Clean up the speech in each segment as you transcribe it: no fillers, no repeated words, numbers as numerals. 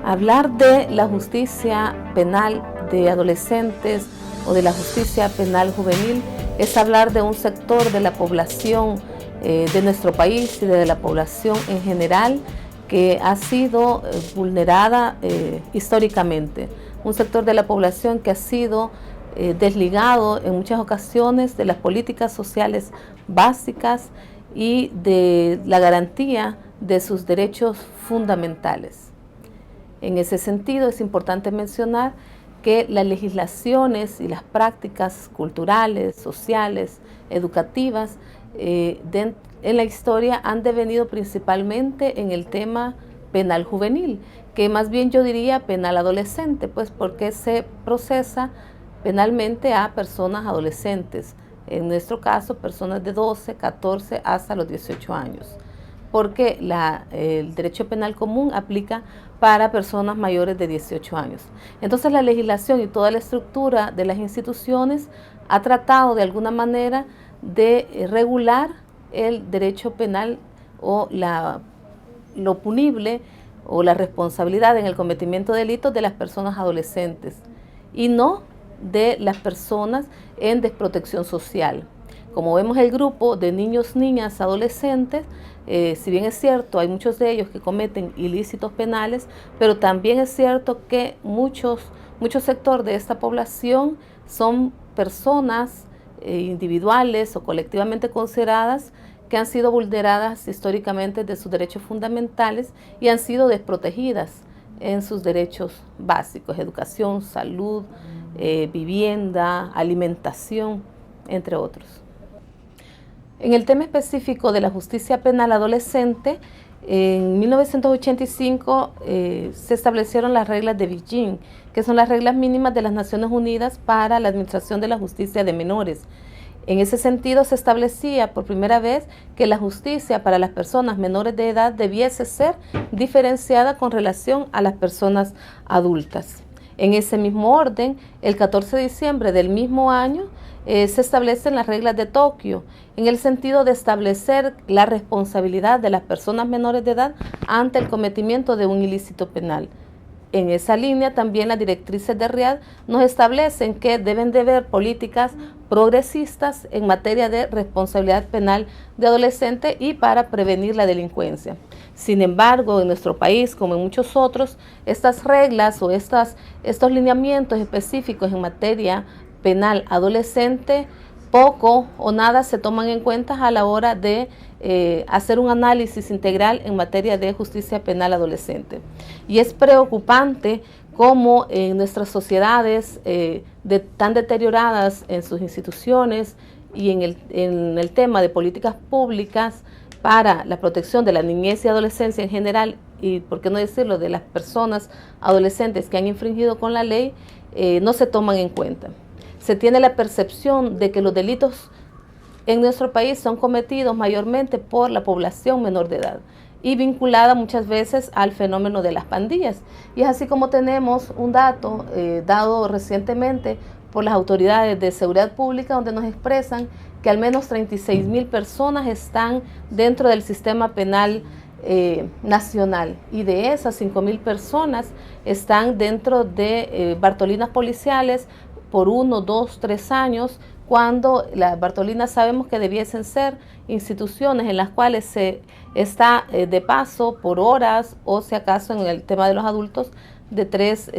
Hablar de la justicia penal de adolescentes o de la justicia penal juvenil es hablar de un sector de la población de nuestro país y de la población en general que ha sido vulnerada históricamente. Un sector de la población que ha sido desligado en muchas ocasiones de las políticas sociales básicas y de la garantía de sus derechos fundamentales. En ese sentido, es importante mencionar que las legislaciones y las prácticas culturales, sociales, educativas en la historia han devenido principalmente en el tema penal juvenil, que más bien yo diría penal adolescente, pues porque se procesa penalmente a personas adolescentes, en nuestro caso personas de 12, 14 hasta los 18 años, porque el derecho penal común aplica para personas mayores de 18 años. Entonces la legislación y toda la estructura de las instituciones ha tratado de alguna manera de regular el derecho penal o lo punible o la responsabilidad en el cometimiento de delitos de las personas adolescentes y no de las personas en desprotección social. Como vemos, el grupo de niños, niñas, adolescentes, si bien es cierto, hay muchos de ellos que cometen ilícitos penales, pero también es cierto que muchos sectores de esta población son personas individuales o colectivamente consideradas que han sido vulneradas históricamente de sus derechos fundamentales y han sido desprotegidas en sus derechos básicos: educación, salud, vivienda, alimentación, entre otros. En el tema específico de la justicia penal adolescente, en 1985 se establecieron las reglas de Beijing, que son las reglas mínimas de las Naciones Unidas para la administración de la justicia de menores. En ese sentido, se establecía por primera vez que la justicia para las personas menores de edad debiese ser diferenciada con relación a las personas adultas. En ese mismo orden, el 14 de diciembre del mismo año, se establecen las reglas de Tokio, en el sentido de establecer la responsabilidad de las personas menores de edad ante el cometimiento de un ilícito penal. En esa línea, también las directrices de Riad nos establecen que deben de haber políticas progresistas en materia de responsabilidad penal de adolescentes y para prevenir la delincuencia. Sin embargo, en nuestro país, como en muchos otros, estas reglas o estos lineamientos específicos en materia penal adolescente poco o nada se toman en cuenta a la hora de hacer un análisis integral en materia de justicia penal adolescente. Y es preocupante cómo en nuestras sociedades tan deterioradas en sus instituciones y en el tema de políticas públicas para la protección de la niñez y adolescencia en general, y por qué no decirlo, de las personas adolescentes que han infringido con la ley, no se toman en cuenta. Se tiene la percepción de que los delitos en nuestro país son cometidos mayormente por la población menor de edad y vinculada muchas veces al fenómeno de las pandillas. Y es así como tenemos un dato dado recientemente por las autoridades de seguridad pública, donde nos expresan que al menos 36,000 personas están dentro del sistema penal nacional, y de esas 5,000 personas están dentro de Bartolinas policiales por 1, 2, 3 años, cuando las Bartolinas sabemos que debiesen ser instituciones en las cuales se está de paso por horas, o si acaso en el tema de los adultos de 3,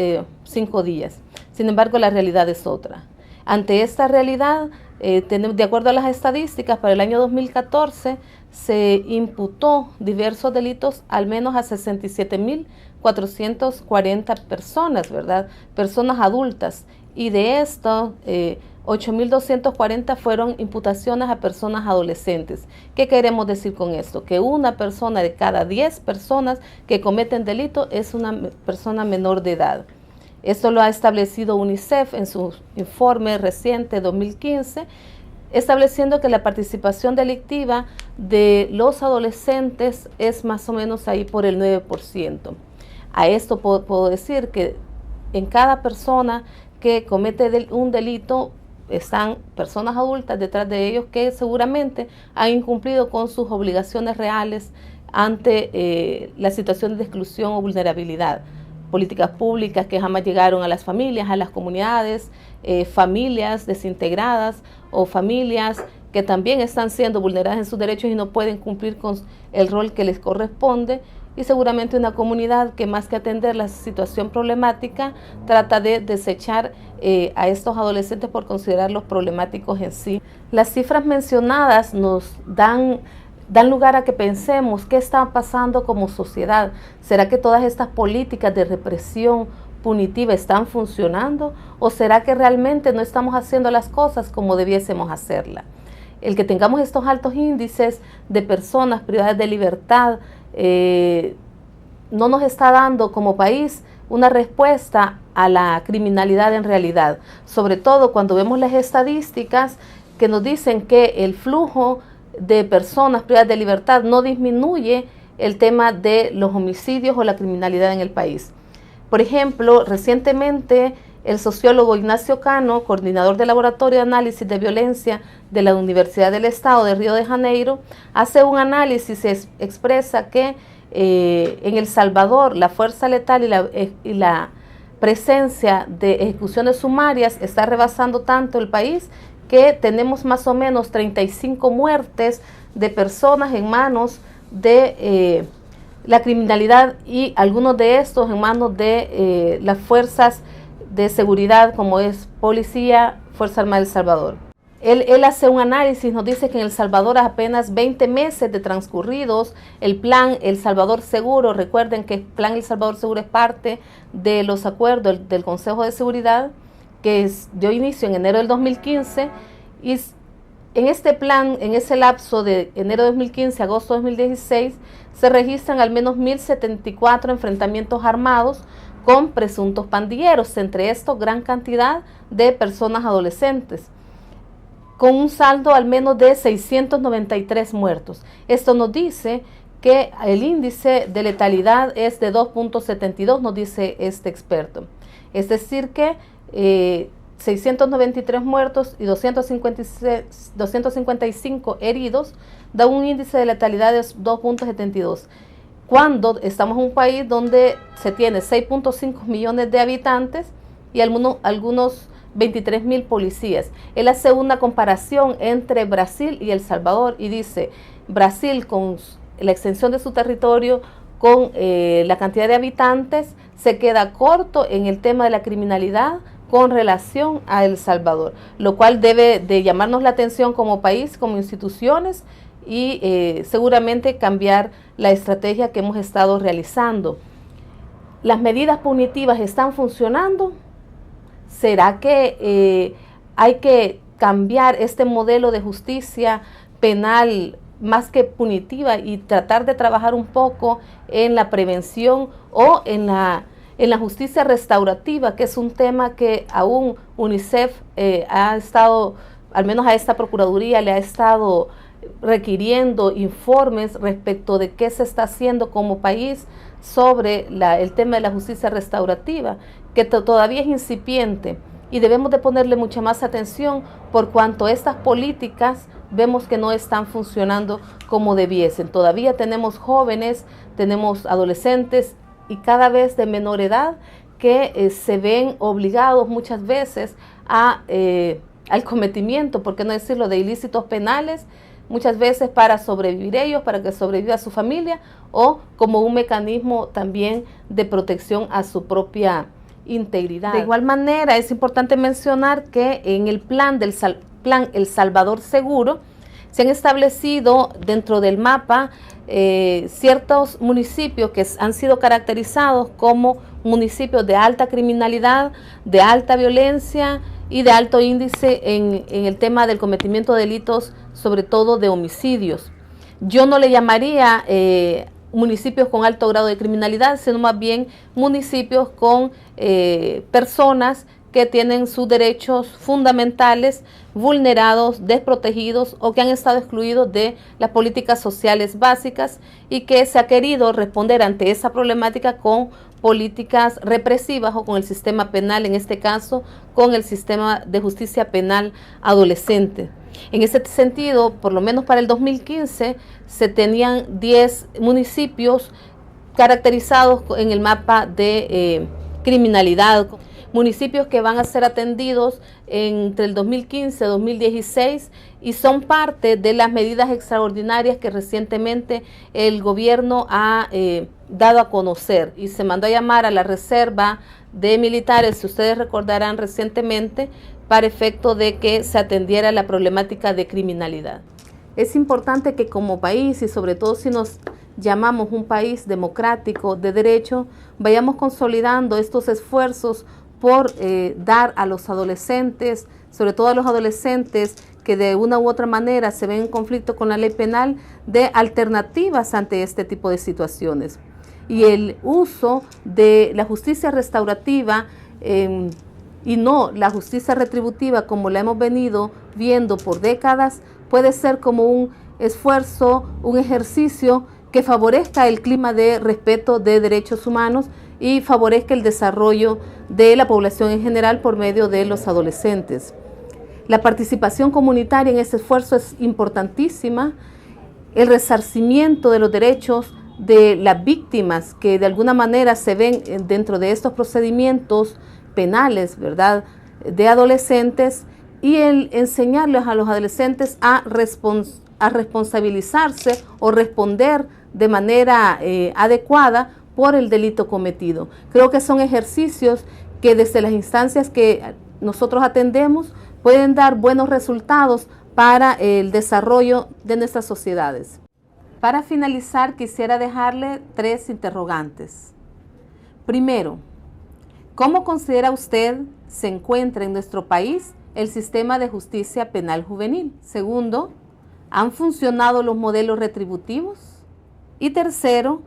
5 días. Sin embargo, la realidad es otra. Ante esta realidad, de acuerdo a las estadísticas, para el año 2014 se imputó diversos delitos al menos a 67,440 personas, ¿verdad? Personas adultas. Y de esto, 8,240 fueron imputaciones a personas adolescentes. ¿Qué queremos decir con esto? Que una persona de cada 10 personas que cometen delito es una persona menor de edad. Esto lo ha establecido UNICEF en su informe reciente 2015, estableciendo que la participación delictiva de los adolescentes es más o menos ahí por el 9%. A esto puedo decir que en cada persona que comete un delito están personas adultas detrás de ellos que seguramente han incumplido con sus obligaciones reales ante la situación de exclusión o vulnerabilidad. políticas públicas que jamás llegaron a las familias, a las comunidades, familias desintegradas o familias que también están siendo vulneradas en sus derechos y no pueden cumplir con el rol que les corresponde, y seguramente una comunidad que más que atender la situación problemática trata de desechar a estos adolescentes por considerarlos problemáticos en sí. Las cifras mencionadas nos dan lugar a que pensemos qué está pasando como sociedad. ¿Será que todas estas políticas de represión punitiva están funcionando? ¿O será que realmente no estamos haciendo las cosas como debiésemos hacerlas? El que tengamos estos altos índices de personas privadas de libertad no nos está dando como país una respuesta a la criminalidad en realidad, sobre todo cuando vemos las estadísticas que nos dicen que el flujo de personas privadas de libertad no disminuye el tema de los homicidios o la criminalidad en el país. Por ejemplo, recientemente el sociólogo Ignacio Cano, coordinador del Laboratorio de Análisis de Violencia de la Universidad del Estado de Río de Janeiro, hace un análisis y expresa que en El Salvador la fuerza letal y la presencia de ejecuciones sumarias está rebasando tanto el país que tenemos más o menos 35 muertes de personas en manos de la criminalidad, y algunos de estos en manos de las fuerzas de seguridad como es Policía, Fuerza Armada de El Salvador. Él hace un análisis, nos dice que en El Salvador apenas 20 meses de transcurridos, el plan El Salvador Seguro, recuerden que el plan El Salvador Seguro es parte de los acuerdos del Consejo de Seguridad, que dio inicio en enero del 2015, y en este plan, en ese lapso de enero de 2015 a agosto de 2016, se registran al menos 1.074 enfrentamientos armados con presuntos pandilleros, entre estos gran cantidad de personas adolescentes, con un saldo al menos de 693 muertos. Esto nos dice que el índice de letalidad es de 2.72, nos dice este experto. Es decir que 693 muertos y 255 heridos da un índice de letalidad de 2.72. Cuando estamos en un país donde se tiene 6.5 millones de habitantes y algunos 23,000 policías. Él hace una comparación entre Brasil y El Salvador y dice, Brasil con la extensión de su territorio, con la cantidad de habitantes, se queda corto en el tema de la criminalidad con relación a El Salvador, lo cual debe de llamarnos la atención como país, como instituciones, y seguramente cambiar la estrategia que hemos estado realizando. ¿Las medidas punitivas están funcionando? ¿Será que hay que cambiar este modelo de justicia penal más que punitiva y tratar de trabajar un poco en la prevención o en la justicia restaurativa, que es un tema que aún UNICEF ha estado, al menos a esta Procuraduría le ha estado requiriendo informes respecto de qué se está haciendo como país sobre el tema de la justicia restaurativa, que todavía es incipiente y debemos de ponerle mucha más atención por cuanto estas políticas vemos que no están funcionando como debiesen. Todavía tenemos jóvenes, tenemos adolescentes y cada vez de menor edad que se ven obligados muchas veces al cometimiento, por qué no decirlo, de ilícitos penales, muchas veces para sobrevivir ellos, para que sobreviva su familia o como un mecanismo también de protección a su propia integridad. De igual manera, es importante mencionar que en el plan El Salvador Seguro se han establecido dentro del mapa ciertos municipios que han sido caracterizados como municipios de alta criminalidad, de alta violencia y de alto índice en el tema del cometimiento de delitos, sobre todo de homicidios. Yo no le llamaría municipios con alto grado de criminalidad, sino más bien municipios con personas que tienen sus derechos fundamentales vulnerados, desprotegidos o que han estado excluidos de las políticas sociales básicas y que se ha querido responder ante esa problemática con políticas represivas o con el sistema penal, en este caso con el sistema de justicia penal adolescente. En ese sentido, por lo menos para el 2015, se tenían 10 municipios caracterizados en el mapa de criminalidad, municipios que van a ser atendidos entre el 2015 y 2016 y son parte de las medidas extraordinarias que recientemente el gobierno ha dado a conocer y se mandó a llamar a la reserva de militares, si ustedes recordarán recientemente, para efecto de que se atendiera la problemática de criminalidad. Es importante que como país y sobre todo si nos llamamos un país democrático de derecho, vayamos consolidando estos esfuerzos por dar a los adolescentes, sobre todo a los adolescentes que de una u otra manera se ven en conflicto con la ley penal, de alternativas ante este tipo de situaciones. Y el uso de la justicia restaurativa y no la justicia retributiva como la hemos venido viendo por décadas, puede ser como un esfuerzo, un ejercicio que favorezca el clima de respeto de derechos humanos y favorezca el desarrollo de la población en general por medio de los adolescentes. La participación comunitaria en este esfuerzo es importantísima. El resarcimiento de los derechos de las víctimas que de alguna manera se ven dentro de estos procedimientos penales, ¿verdad?, de adolescentes, y el enseñarles a los adolescentes a responsabilizarse o responder de manera adecuada por el delito cometido. Creo que son ejercicios que desde las instancias que nosotros atendemos pueden dar buenos resultados para el desarrollo de nuestras sociedades. Para finalizar, quisiera dejarle 3 interrogantes. Primero, ¿cómo considera usted se encuentra en nuestro país el sistema de justicia penal juvenil? Segundo, ¿han funcionado los modelos retributivos? Y tercero,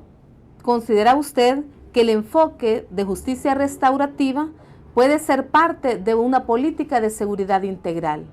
¿considera usted que el enfoque de justicia restaurativa puede ser parte de una política de seguridad integral?